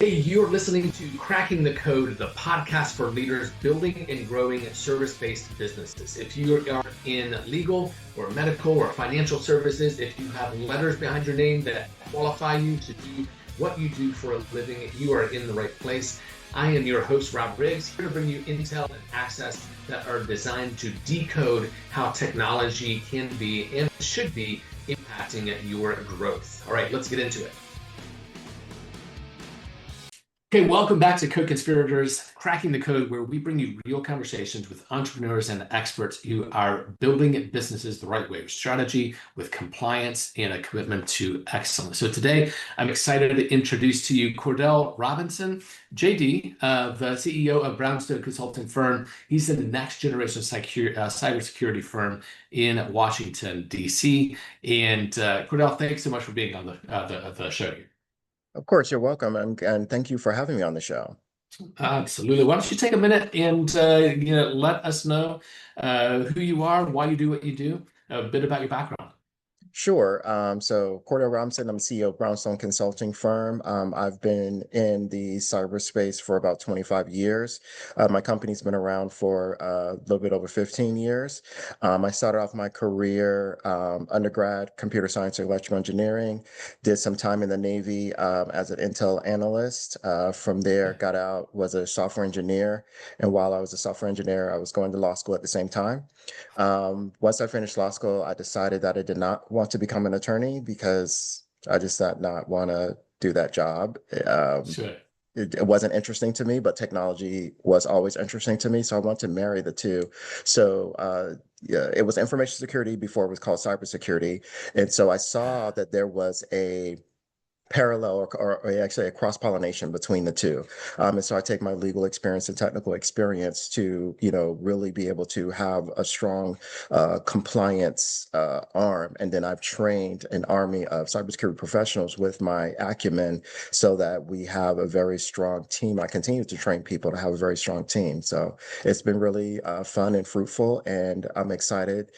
Hey, you're listening to Cracking the Code, the podcast for leaders building and growing service-based businesses. If you are in legal or medical or financial services, if you have letters behind your name that qualify you to do what you do for a living, you are in the right place. I am your host, Rob Riggs, here to bring you intel and access that are designed to decode how technology can be and should be impacting your growth. All right, let's get into it. Okay, welcome back to Code Conspirators, Cracking the Code, where we bring you real conversations with entrepreneurs and experts who are building businesses the right way, with strategy, with compliance, and a commitment to excellence. So today, I'm excited to introduce to you Cordell Robinson, JD, the CEO of Brownstone Consulting firm. He's in the next generation cybersecurity firm in Washington, D.C. And Cordell, thanks so much for being on the show here. Of course, you're welcome, and thank you for having me on the show. Absolutely. Why don't you take a minute and let us know who you are, why you do what you do, a bit about your background. Sure. So Cordell Robinson, I'm CEO of Brownstone Consulting firm. I've been in the cyberspace for about 25 years. My company's been around for a little bit over 15 years. I started off my career undergrad, computer science and electrical engineering, did some time in the Navy as an intel analyst. From there, got out, was a software engineer. And while I was a software engineer, I was going to law school at the same time. Once I finished law school, I decided that I did not want to become an attorney because I just did not want to do that job. Sure. It wasn't interesting to me, but technology was always interesting to me. So I wanted to marry the two. So yeah, it was information security before it was called cybersecurity. And so I saw that there was a parallel or actually a cross-pollination between the two. And so I take my legal experience and technical experience to, really be able to have a strong compliance arm. And then I've trained an army of cybersecurity professionals with my acumen so that we have a very strong team. I continue to train people to have a very strong team. So it's been really fun and fruitful. And I'm excited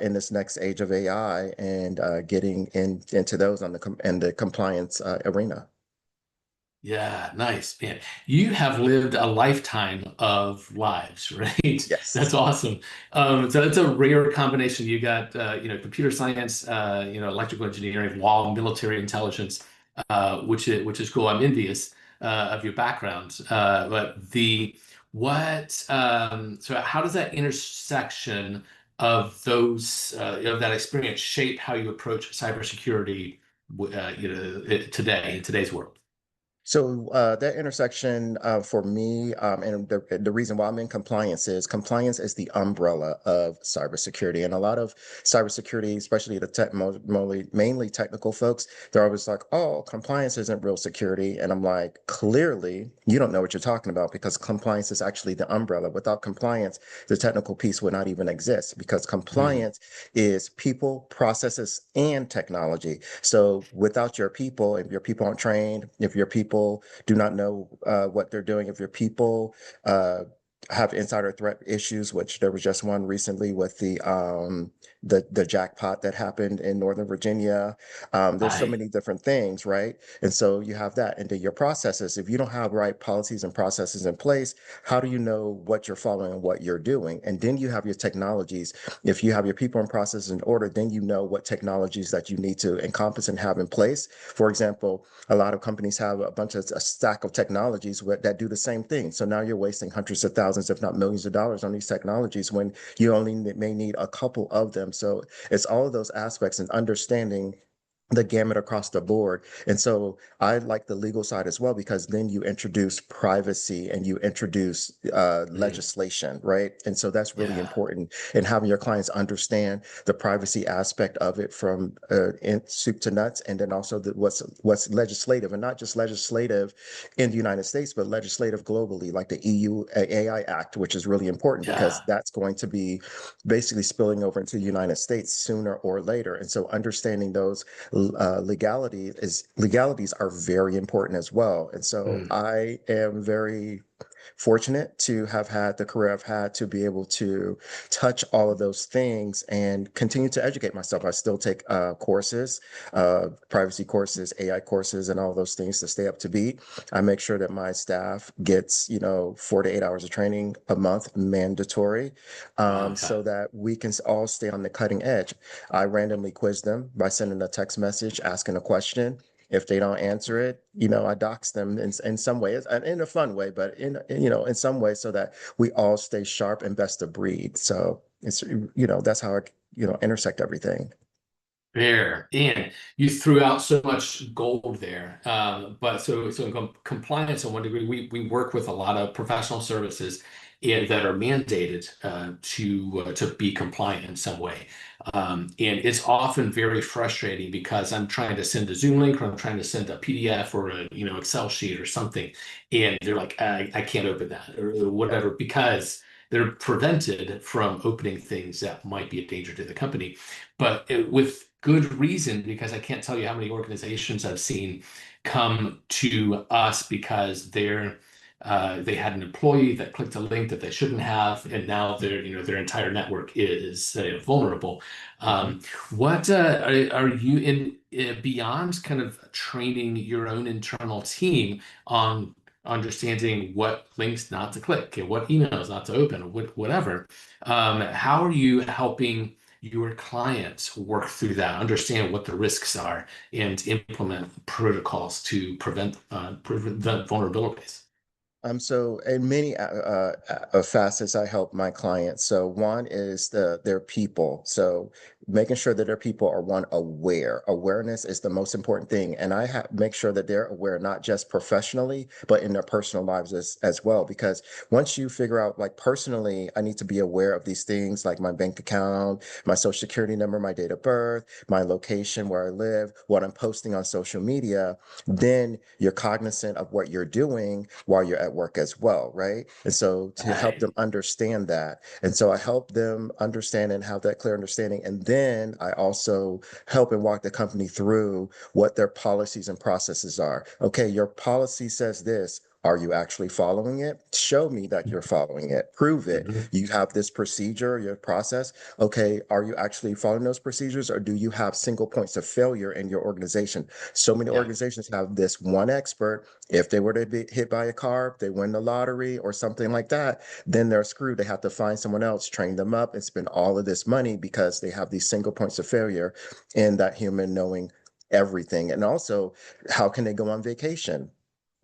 in this next age of AI and getting into those in the compliance arena. Yeah, nice, man. You have lived a lifetime of lives, right? Yes. That's awesome. So it's a rare combination. You got, computer science, electrical engineering, law, military intelligence, which is cool. I'm envious of your background. So how does that intersection of that experience shape how you approach cybersecurity, today in today's world? So that intersection for me, and the reason why I'm in compliance is the umbrella of cybersecurity. And a lot of cybersecurity, especially the mainly technical folks, they're always like, "Oh, compliance isn't real security." And I'm like, "Clearly, you don't know what you're talking about because compliance is actually the umbrella. Without compliance, the technical piece would not even exist because compliance is people, processes, and technology. So without your people, if your people aren't trained, if your people do not know what they're doing, if your people have insider threat issues, which there was just one recently with the jackpot that happened in Northern Virginia. There's so many different things, right? And so you have that. And then your processes, if you don't have right policies and processes in place, how do you know what you're following and what you're doing? And then you have your technologies. If you have your people and processes in order, then you know what technologies that you need to encompass and have in place. For example, a lot of companies have a stack of technologies that do the same thing. So now you're wasting hundreds of thousands, if not millions of dollars on these technologies when you only may need a couple of them. So it's all of those aspects and understanding the gamut across the board. And so I like the legal side as well, because then you introduce privacy and you introduce legislation, right? And so that's really important in having your clients understand the privacy aspect of it from soup to nuts, and then also what's legislative, and not just legislative in the United States, but legislative globally, like the EU AI Act, which is really important because that's going to be basically spilling over into the United States sooner or later. And so understanding those legalities are very important as well. And so I am very fortunate to have had the career I've had to be able to touch all of those things and continue to educate myself. I still take courses, privacy courses, AI courses, and all those things to stay up to beat. I make sure that my staff gets, 4 to 8 hours of training a month mandatory, Okay. so that we can all stay on the cutting edge. I randomly quiz them by sending a text message, asking a question. If they don't answer it, I dox them in some ways, and in a fun way, but in some way, so that we all stay sharp and best of breed. So that's how I, intersect everything. Fair. And you threw out so much gold there. But so in compliance, in one degree, we work with a lot of professional services that are mandated to be compliant in some way. And it's often very frustrating because I'm trying to send a Zoom link or I'm trying to send a PDF or a Excel sheet or something, and they're like, I can't open that or whatever because they're prevented from opening things that might be a danger to the company. But with good reason, because I can't tell you how many organizations I've seen come to us because they had an employee that clicked a link that they shouldn't have, and now their entire network is vulnerable. Mhm. What are you in beyond kind of training your own internal team on understanding what links not to click and what emails not to open, or whatever? How are you helping your clients work through that, understand what the risks are, and implement protocols to prevent vulnerabilities? So in many facets, I help my clients. So one is their people. So making sure that their people are one aware. Awareness is the most important thing, and make sure that they're aware not just professionally, but in their personal lives as well. Because once you figure out, like personally, I need to be aware of these things, like my bank account, my social security number, my date of birth, my location where I live, what I'm posting on social media, then you're cognizant of what you're doing while you're at work as well, right? And so to help Right. them understand that. And so I help them understand and have that clear understanding. And then I also help and walk the company through what their policies and processes are. Okay, your policy says this. Are you actually following it? Show me that you're following it. Prove it. Mhm. You have this procedure, your process. Okay, are you actually following those procedures, or do you have single points of failure in your organization? So many Yeah. organizations have this one expert. If they were to be hit by a car, they win the lottery or something like that, then they're screwed. They have to find someone else, train them up, and spend all of this money because they have these single points of failure in that human knowing everything. And also, how can they go on vacation?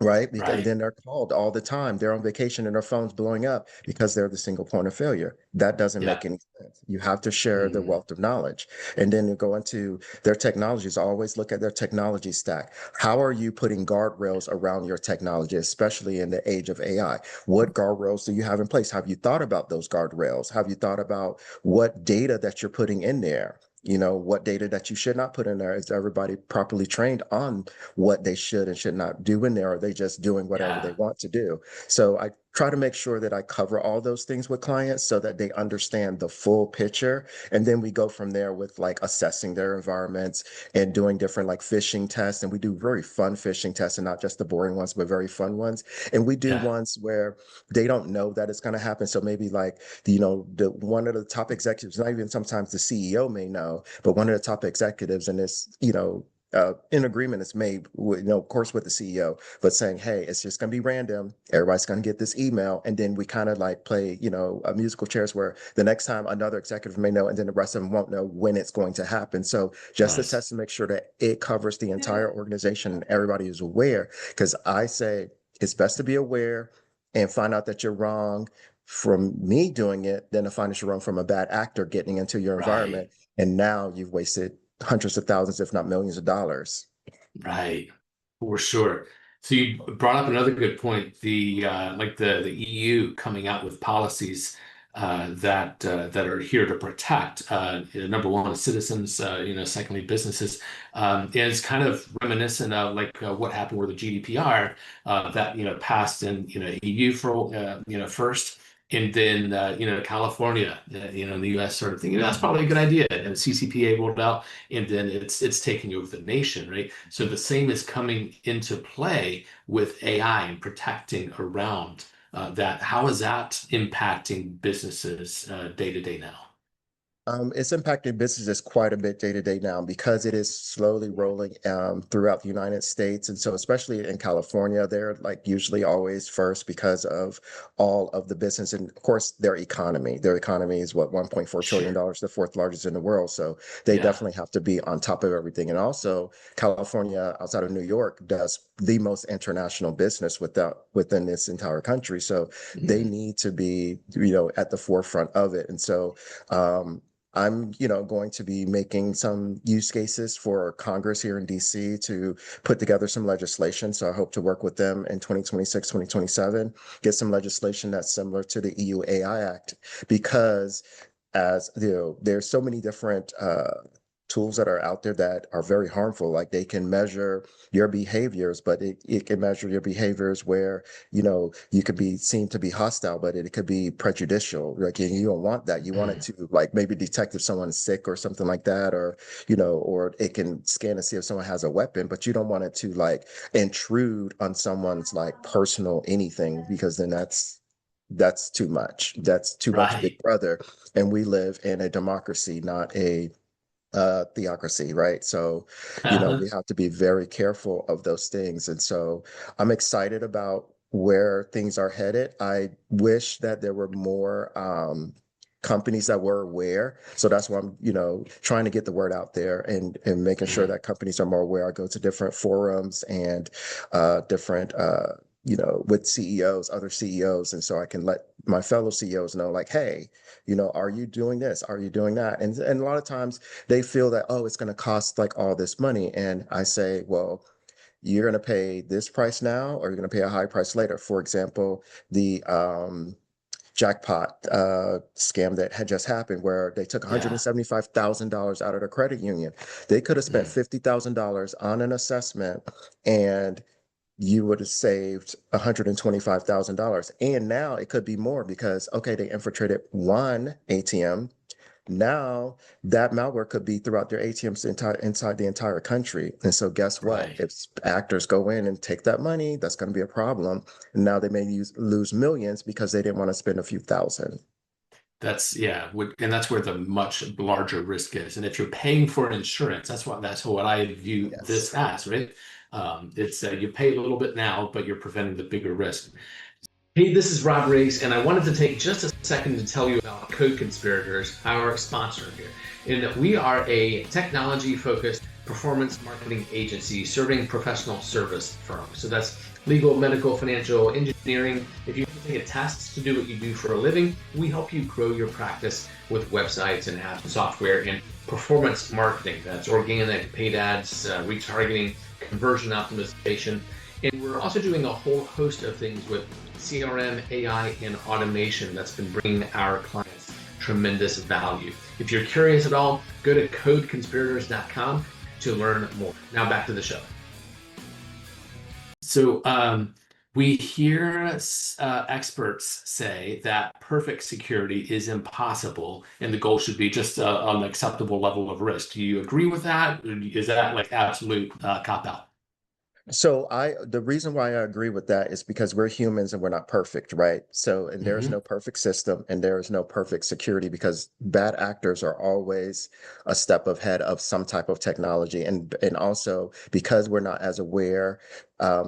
Right? Because Right. then they're called all the time. They're on vacation and their phone's blowing up because they're the single point of failure. That doesn't Yeah. make any sense. You have to share the Mhm. wealth of knowledge. And then you go into their technologies. Always look at their technology stack. How are you putting guardrails around your technology, especially in the age of AI? What guardrails do you have in place? Have you thought about those guardrails? Have you thought about what data that you're putting in there? What data that you should not put in there? Is everybody properly trained on what they should and should not do in there? Or are they just doing whatever they Yeah. want to do? So I try to make sure that I cover all those things with clients so that they understand the full picture. And then we go from there with like assessing their environments and doing different like phishing tests. And we do very fun phishing tests, and not just the boring ones, but very fun ones. And we do Yeah. ones where they don't know that it's going to happen. So maybe like, the one of the top executives, not even sometimes the CEO may know, but one of the top executives in this, in agreement is made with, of course, with the CEO, but saying, hey, it's just going to be random. Everybody's going to get this email. And then we kind of like play, a musical chairs where the next time another executive may know, and then the rest of them won't know when it's going to happen. So just to Nice. test to make sure that it covers the entire organization and everybody is aware. Because I say it's best to be aware and find out that you're wrong from me doing it than to find that you're wrong from a bad actor getting into your environment. Right. And now you've wasted hundreds of thousands, if not millions of dollars. Right. For sure. So you brought up another good point. The EU coming out with policies that are here to protect number one citizens, secondly businesses, is kind of reminiscent of like what happened with the GDPR that passed in EU for first. And then, California, in the U.S. sort of thing. That's probably a good idea. And CCPA rolled out, and then it's taking over the nation, right? So the same is coming into play with AI and protecting around that. How is that impacting businesses day to day now? It's impacting businesses quite a bit day to day now because it is slowly rolling throughout the United States. And so, especially in California, they're like usually always first because of all of the business and, of course, their economy. Their economy is what, $1.4 trillion, Sure. dollars, the fourth largest in the world. So they Yeah. definitely have to be on top of everything. And also, California, outside of New York, does the most international business within this entire country. So they Mhm. need to be, at the forefront of it. And so, I'm, going to be making some use cases for Congress here in DC to put together some legislation. So I hope to work with them in 2026, 2027, get some legislation that's similar to the EU AI Act, because as there's so many different tools that are out there that are very harmful. Like they can measure your behaviors, but it can measure your behaviors where, you could be seen to be hostile, but it could be prejudicial. Like and you don't want that. You want it Mhm. to like maybe detect if someone's sick or something like that, or it can scan to see if someone has a weapon, but you don't want it to like intrude on someone's like personal anything, because then that's too much. That's too much Big Right. Brother. And we live in a democracy, not a theocracy, right? So, Uh-huh. we have to be very careful of those things. And so I'm excited about where things are headed. I wish that there were more companies that were aware. So that's why I'm, trying to get the word out there and making sure Mhm. that companies are more aware. I go to different forums and different with CEOs, other CEOs. And so I can let my fellow CEOs know, like, hey, are you doing this? Are you doing that? And a lot of times they feel that, oh, it's going to cost like all this money. And I say, well, you're going to pay this price now, or you're going to pay a high price later. For example, the jackpot scam that had just happened, where they took Yeah. $175,000 out of the credit union. They could have spent Mhm. $50,000 on an assessment, and you would have saved $125,000. And now it could be more because, okay, they infiltrated one ATM. Now that malware could be throughout their ATMs inside the entire country. And so guess what? Right. If actors go in and take that money, that's going to be a problem. And now they may lose millions because they didn't want to spend a few thousand. That's yeah, and that's where the much larger risk is. And if you're paying for insurance, that's what I view Yes. this as, right? It's you pay a little bit now, but you're preventing the bigger risk. Hey, this is Rob Riggs, and I wanted to take just a second to tell you about Code Conspirators, our sponsor here. And we are a technology-focused performance marketing agency serving professional service firms. So that's legal, medical, financial, engineering. If you have to take a test to do what you do for a living, we help you grow your practice with websites and apps, software, and performance marketing. That's organic, paid ads, retargeting, conversion optimization. And we're also doing a whole host of things with CRM, AI, and automation that's been bringing our clients tremendous value. If you're curious at all, go to codeconspirators.com to learn more. Now back to the show. So we hear experts say that perfect security is impossible, and the goal should be just an acceptable level of risk. Do you agree with that? Or is that like absolute cop out? So the reason why I agree with that is because we're humans and we're not perfect, right? So, and there is Hmm. no perfect system and there is no perfect security, because bad actors are always a step ahead of some type of technology. And also because we're not as aware,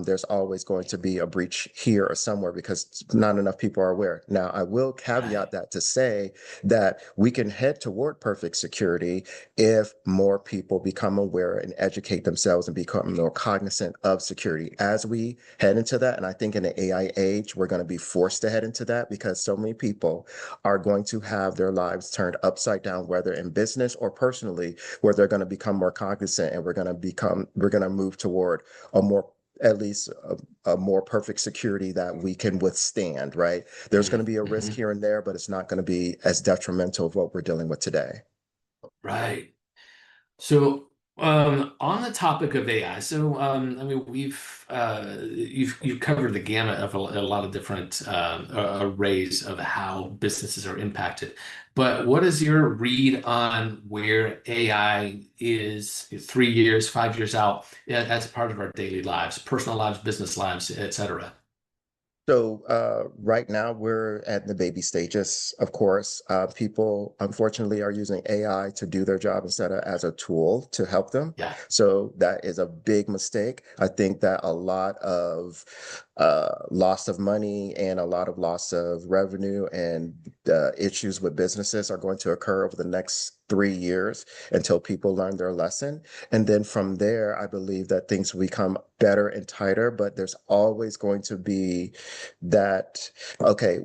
there's always going to be a breach here or somewhere because not enough people are aware. Now, I will caveat Right. that to say that we can head toward perfect security if more people become aware and educate themselves and become more cognizant of security as we head into that. And I think in the AI age, we're going to be forced to head into that because so many people are going to have their lives turned upside down, whether in business or personally, where they're going to become more cognizant, and we're going to move toward a more at least a more perfect security that we can withstand, right? There's going to be a risk Mm-hmm. here and there, but it's not going to be as detrimental of what we're dealing with today. Right. So, on the topic of AI, so I mean, you've covered the gamut of a lot of different arrays of how businesses are impacted. But what is your read on where AI is 3 years, 5 years out as part of our daily lives, personal lives, business lives, et cetera? So right now we're at the baby stages, of course. People unfortunately are using AI to do their job instead of as a tool to help them. Yeah. So that is a big mistake. I think that a lot of loss of money and a lot of loss of revenue and issues with businesses are going to occur over the next 3 years until people learn their lesson. And then from there, I believe that things will become better and tighter, but there's always going to be that, okay,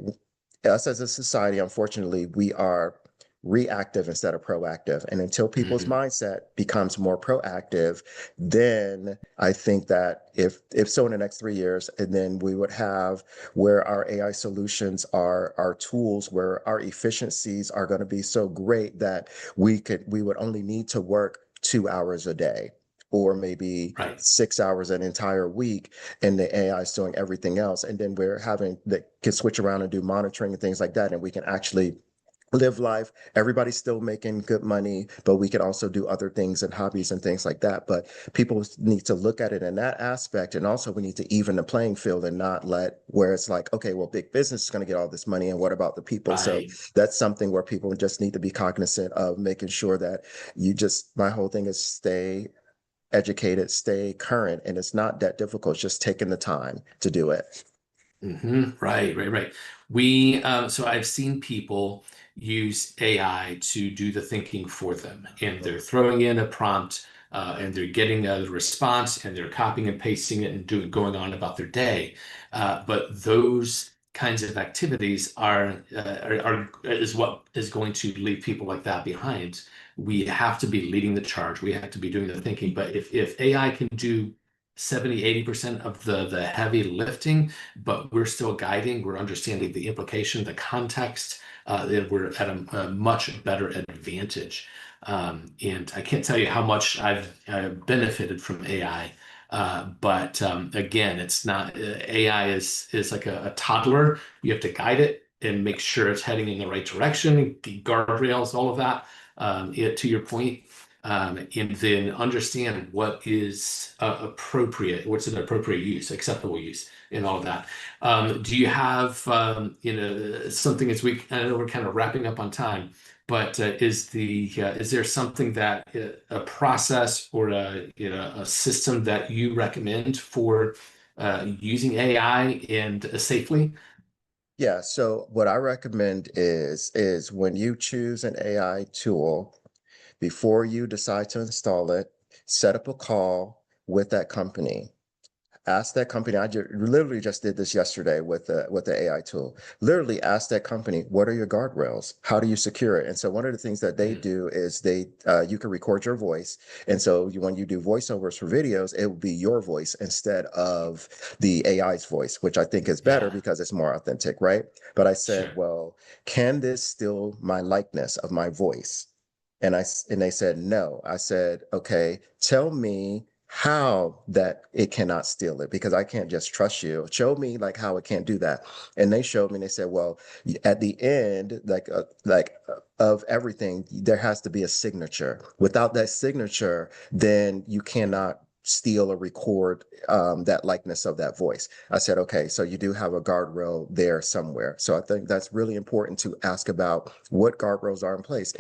us as a society, unfortunately, we are reactive instead of proactive. And until people's Mhm. mindset becomes more proactive, then I think that if so in the next 3 years, and then we would have where our AI solutions are our tools, where our efficiencies are going to be so great that we would only need to work 2 hours a day or maybe Right. 6 hours an entire week, and the AI is doing everything else. And then we're having that can switch around and do monitoring and things like that. And we can actually live life. Everybody's still making good money, but we can also do other things and hobbies and things like that. But people need to look at it in that aspect. And also we need to even the playing field and not let where it's like, okay, well, big business is going to get all this money. And what about the people? So Right. that's something where people just need to be cognizant of making sure that my whole thing is stay educated, stay current. And it's not that difficult. It's just taking the time to do it. Right, right, right. So I've seen people use AI to do the thinking for them, and they're throwing in a prompt, and they're getting a response, and they're copying and pasting it and going on about their day. But those kinds of activities is what is going to leave people like that behind. We have to be leading the charge. We have to be doing the thinking. But if AI can do 70, 80% of the heavy lifting, but we're still guiding, we're understanding the implication, the context, then we're at a much better advantage. And I can't tell you how much I've benefited from AI. But again, it's not AI is like a toddler. You have to guide it and make sure it's heading in the right direction, the guardrails, all of that. To your point, and then understand what is appropriate, what's an appropriate use, acceptable use, and all of that. Do you have, something as I know we're kind of wrapping up on time, but is there something that a process or a system that you recommend for using AI and safely? Yeah, so what I recommend is when you choose an AI tool, before you decide to install it, set up a call with that company. Ask that company. Literally just did this yesterday with the AI tool. Literally ask that company, what are your guardrails? How do you secure it? And so one of the things that they Mhm. do is you can record your voice. And so when you do voiceovers for videos, it will be your voice instead of the AI's voice, which I think is better Yeah, because it's more authentic, right? But I said, sure. well, can this steal my likeness of my voice? And they said no. I said, okay, tell me how that it cannot steal it because I can't just trust you. Show me like how it can't do that. And they showed me and they said, well, at the end, of everything, there has to be a signature. Without that signature, then you cannot steal or record that likeness of that voice. I said, okay, so you do have a guardrail there somewhere. So I think that's really important to ask about what guardrails are in place.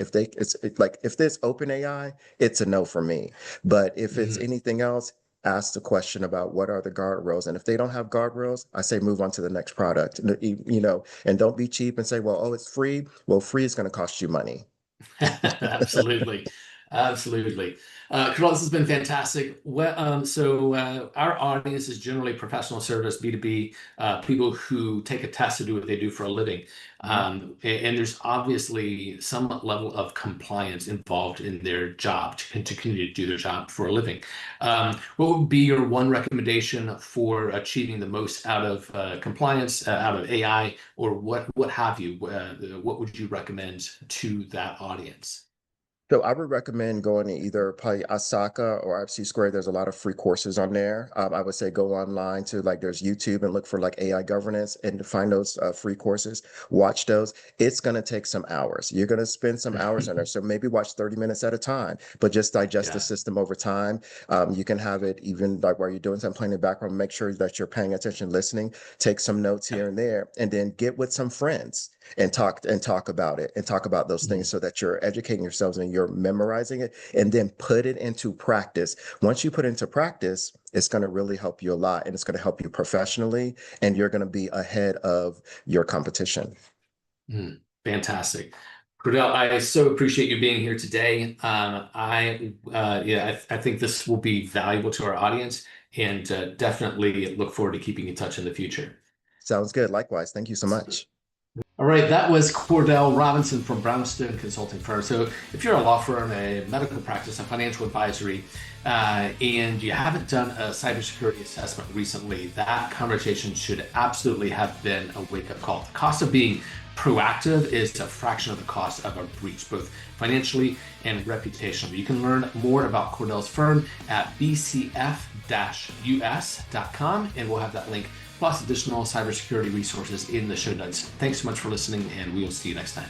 Like if there's open AI, it's a no for me. But if it's Mhm. anything else, ask the question about what are the guardrails. And if they don't have guardrails, I say move on to the next product. And don't be cheap and say, well, oh, it's free. Well, free is going to cost you money. Absolutely. Absolutely. Cordell, this has been fantastic. Our audience is generally professional service, B2B, people who take a test to do what they do for a living. Mhm. And there's obviously some level of compliance involved in their job to continue to do their job for a living. What would be your one recommendation for achieving the most out of compliance, out of AI, or what have you? What would you recommend to that audience? So I would recommend going to either probably Asaka or IFC Square. There's a lot of free courses on there. I would say go online to like there's YouTube and look for like AI governance and find those free courses. Watch those. It's going to take some hours. You're going to spend some hours on there. So maybe watch 30 minutes at a time, but just digest the Yeah. system over time. You can have it even like while you're doing something playing in the background. Make sure that you're paying attention, listening. Take some notes here and there, and then get with some friends and talk about it and talk about those things Mhm. so that you're educating yourselves and you're memorizing it and then put it into practice. Once you put it into practice, it's going to really help you a lot and it's going to help you professionally and you're going to be ahead of your competition. Fantastic. Cordell, I so appreciate you being here today. I think this will be valuable to our audience and definitely look forward to keeping in touch in the future. Sounds good. Likewise. Thank you so much. All right, that was Cordell Robinson from Brownstone Consulting firm. So if you're a law firm, a medical practice, a financial advisory, and you haven't done a cybersecurity assessment recently, that conversation should absolutely have been a wake-up call. The cost of being proactive is a fraction of the cost of a breach, both financially and reputationally. You can learn more about Cordell's firm at bcf-us.com, and we'll have that link plus additional cybersecurity resources in the show notes. Thanks so much for listening, and we will see you next time.